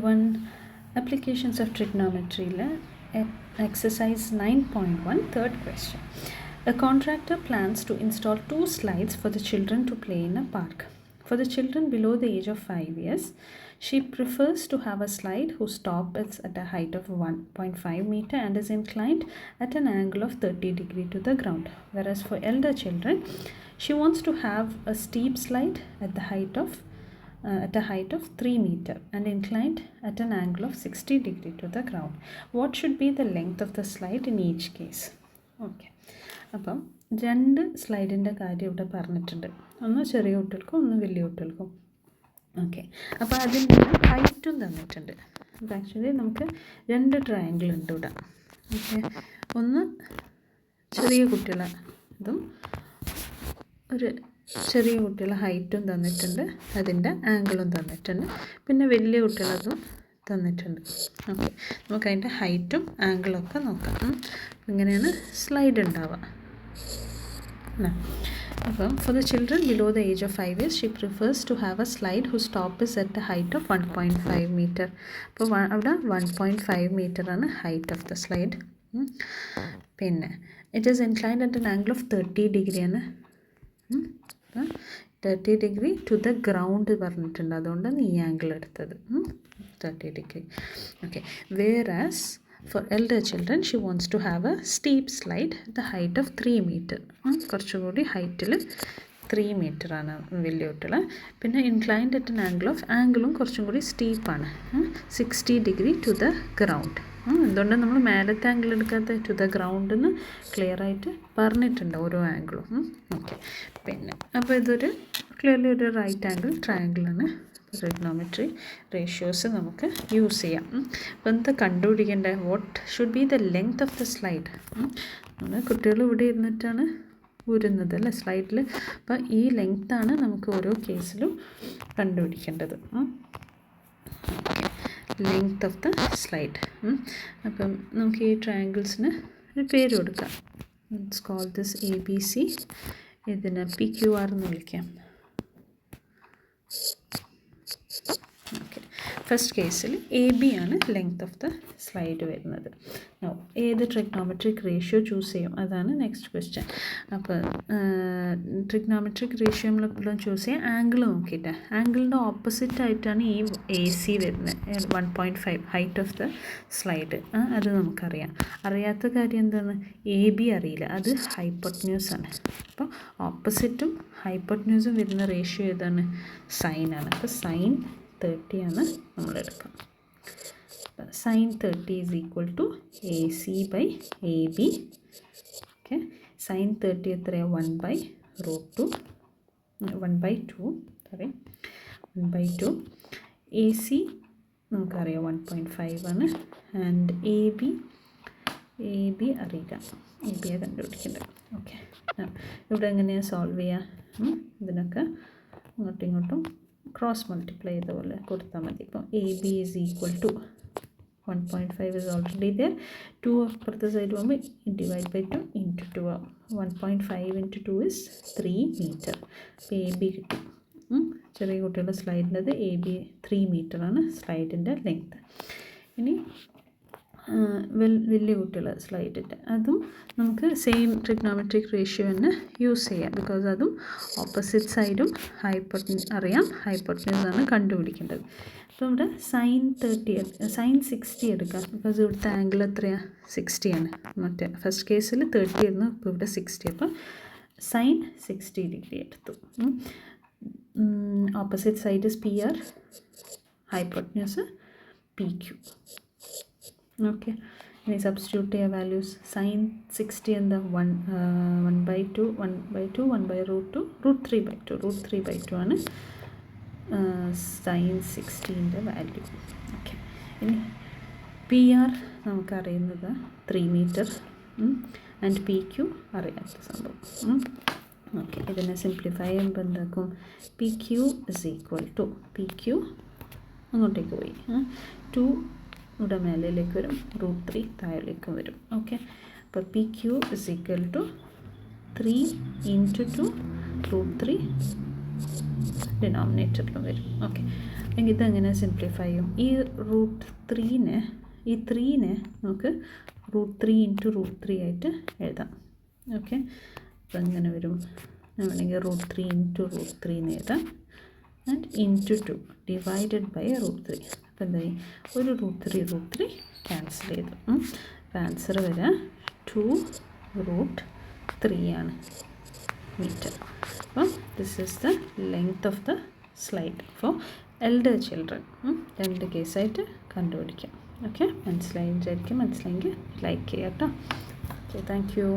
One applications of trigonometry exercise 9.1 third question. A contractor plans to install 2 slides for the children to play in a park. For the children below the age of 5 years, she prefers to have a slide whose top is at a height of 1.5 meter and is inclined at an angle of 30 degree to the ground. Whereas for elder children, she wants to have a steep slide at a height of 3 meter and inclined at an angle of 60 degree to the ground. What should be the length of the slide in each case? Okay. അപ്പം രണ്ട് സ്ലൈഡിൻ്റെ കാര്യം ഇവിടെ പറഞ്ഞിട്ടുണ്ട്. ഒന്ന് ചെറിയ കുട്ടികൾക്കും ഒന്ന് വലിയ കുട്ടികൾക്കും. ഓക്കെ. അപ്പോൾ അതിൻ്റെ ഹൈറ്റും തന്നിട്ടുണ്ട്. അപ്പോൾ ആക്ച്വലി നമുക്ക് രണ്ട് ട്രയാങ്കിൾ ഉണ്ട് ഇവിടെ. ഓക്കെ. ഒന്ന് ചെറിയ കുട്ടികളെ ഇതും ഒരു ചെറിയ കുട്ടികളെ ഹൈറ്റും തന്നിട്ടുണ്ട്, അതിൻ്റെ ആംഗിളും തന്നിട്ടുണ്ട്. പിന്നെ വലിയ കുട്ടികളതും തന്നിട്ടുണ്ട്. ഓക്കെ. നമുക്ക് അതിൻ്റെ ഹൈറ്റും ആംഗിളൊക്കെ നോക്കാം. ഇങ്ങനെയാണ് സ്ലൈഡ് ഉണ്ടാവുക. അപ്പം for the children below the age of 5 years she prefers to have a slide who stop is at a height of 1.5 meter. അപ്പോൾ അവിടെ 1.5 meter height of the slide. പിന്നെ it is inclined at an angle of 30 degree 30 degree to the ground പറഞ്ഞിട്ടുണ്ട്, അതുകൊണ്ടാണ് ഈ angle എടുത്തത്. 30 degree. Okay. Whereas for elder children she wants to have a steep slide at the height of 3 meter. കുറച്ചുകൂടി ഹൈറ്റിൽ 3 meter ആണ് വലിയ കുട്ടികൾ. പിന്നെ ഇൻക്ലൈൻഡ് അറ്റ് എൻ ആംഗിളും കുറച്ചും കൂടി സ്റ്റീപ്പാണ്, 60 degree ടു ദ ഗ്രൗണ്ട്. എന്തുകൊണ്ടാണ് നമ്മൾ മേലത്തെ ആംഗിൾ എടുക്കാത്ത ടു ദ ഗ്രൗണ്ട് എന്ന് ക്ലിയർ ആയിട്ട് പറഞ്ഞിട്ടുണ്ട് ഓരോ ആംഗിളും. ഓക്കെ. പിന്നെ അപ്പോൾ ഇതൊരു ക്ലിയർലി ഒരു റൈറ്റ് ആംഗിൾ ട്രയാങ്കിളാണ്. ട്രിഗ്നോമെട്രി റേഷ്യോസ് നമുക്ക് യൂസ് ചെയ്യാം. അപ്പോൾ എന്താ കണ്ടുപിടിക്കേണ്ടത്? What should be the length of the slide? കുട്ടികൾ ഇവിടെ ഇരുന്നിട്ടാണ് ഊരുന്നത് അല്ലേ സ്ലൈഡിൽ. അപ്പോൾ ഈ ലെങ്ത്താണ് നമുക്ക് ഓരോ കേസിലും കണ്ടുപിടിക്കേണ്ടത്. Length of the slide. അപ്പം നമുക്ക് ഈ ട്രയാങ്കിൾസിന് ഒരു പേര് കൊടുക്കാം. It's call this ABC. ഇതിനെ PQR എന്ന് വിളിക്കാം. ഓക്കെ. ഫസ്റ്റ് കേസിൽ AB ആണ് ലെങ്ത് ഓഫ് ദ സ്ലൈഡ് വരുന്നത്. ഏത് ട്രിഗ്നോമെട്രിക് റേഷ്യോ ചൂസ് ചെയ്യും, അതാണ് നെക്സ്റ്റ് ക്വസ്റ്റ്യൻ. അപ്പോൾ ട്രിഗ്നോമെട്രിക് റേഷ്യോ നമ്മൾ ചൂസ് ചെയ്യാം ആംഗിൾ നോക്കിയിട്ട്. ആംഗിളിൻ്റെ ഓപ്പോസിറ്റ് ആയിട്ടാണ് ഈ AC വരുന്നത്, 1.5 ഹൈറ്റ് ഓഫ് ദ സ്ലൈഡ്. അത് നമുക്കറിയാം. അറിയാത്ത കാര്യം എന്താണ്? AB അറിയില്ല, അത് ഹൈപ്പോട്ടന്യൂസ് ആണ്. അപ്പോൾ ഓപ്പോസിറ്റും ഹൈപ്പോട്ടന്യൂസും വരുന്ന റേഷ്യോ ഏതാണ്? സൈനാണ്. അപ്പോൾ സൈൻ 30 ആണ് നമ്മളെടുക്കുക. Sine 30 is equal to AC by AB. Okay. Sine 30 എത്രയാണ്? 1/2. 1/2. AC നമുക്കറിയാം 1.5 ആണ്. ആൻഡ് AB അറിയില്ല, AB കണ്ടുപിടിക്കേണ്ടത്. ഓക്കെ. ഇവിടെ എങ്ങനെയാണ് സോൾവ് ചെയ്യുക? ഇതിനൊക്കെ അങ്ങോട്ടും ഇങ്ങോട്ടും ക്രോസ് മൾട്ടിപ്ലൈ ചെയ്ത പോലെ കൊടുത്താൽ മതി. ഇപ്പോൾ AB is equal to 1.5 is already there. 2 അപ്പുറത്തെ സൈഡ് പോകുമ്പോൾ ഡിവൈഡ് ബൈ 2 ഇൻറ്റു 2 ആവും. 1.5 ഇൻറ്റു 2 ഇസ് 3 meter. അപ്പോൾ AB കിട്ടി. ചെറിയ കുട്ടികളുടെ സ്ലൈഡിൻ്റെത് AB 3 meter ആണ് സ്ലൈഡിൻ്റെ ലെങ്ത്. ഇനി വലിയ കുട്ടികളുടെ സ്ലൈഡിൻ്റെ അതും നമുക്ക് സെയിം ട്രിഗ്നോമെട്രിക് റേഷ്യോ തന്നെ യൂസ് ചെയ്യാം. ബിക്കോസ് അതും ഓപ്പോസിറ്റ് സൈഡും അറിയാം, ഹൈപ്പോട്ടന്യൂസ് ആണ് കണ്ടുപിടിക്കേണ്ടത്. അപ്പോൾ ഇവിടെ സൈൻ 60 എടുക്കാം. ബിക്കോസ് ഇവിടുത്തെ ആംഗിൾ എത്രയാണ്? 60 ആണ്. മറ്റേ ഫസ്റ്റ് കേസിൽ 30 ആയിരുന്നു, ഇപ്പോൾ ഇവിടെ 60. അപ്പോൾ സൈൻ 60 degree എടുത്തു. Opposite side is PR, hypotenuse PQ. Okay. ഇനി സബ്സ്റ്റിറ്റ്യൂട്ട് ചെയ്യുക വാല്യൂസ്. സൈൻ 60 എന്താ? 1/2 √3/2 ആണ് സൈൻ 60ൻ്റെ വാല്യൂ. ഓക്കെ. ഇനി PR നമുക്കറിയുന്നത് 3 meter ആൻഡ് PQ അറിയാത്ത സംഭവം. ഓക്കെ. ഇതിനെ സിംപ്ലിഫൈ ചെയ്യുമ്പോൾ എന്താക്കും? PQ is equal to PQ അങ്ങോട്ടേക്ക് പോയി 2 ഇവിടെ മേലേക്ക് വരും, √3 താഴേക്കും വരും. ഓക്കെ. അപ്പോൾ PQ is equal to 3 into 2 √3 ഡിനോമിനേറ്ററിലും വരും. ഓക്കെ, എങ്കിൽ ഇതെങ്ങനെ സിംപ്ലിഫൈ ചെയ്യും? ഈ ത്രീനെ നമുക്ക് √3 ആയിട്ട് എഴുതാം. ഓക്കെ, അപ്പോൾ എങ്ങനെ വരും? വേണമെങ്കിൽ √3 എന്ന് എഴുതാം. And × 2 divided by √3. അപ്പോൾ എന്തായി? ഒരു √3 ക്യാൻസൽ ചെയ്തു. അപ്പോൾ ആൻസർ വരിക 2√3 ആണ് മീറ്റർ. അപ്പോൾ this is the length of the slide for elder children. 2 കേസായിട്ട് കണ്ടുപിടിക്കാം. ഓക്കെ, മനസ്സിലായെങ്കിൽ ലൈക്ക് ചെയ്യാം കേട്ടോ. Okay, thank U.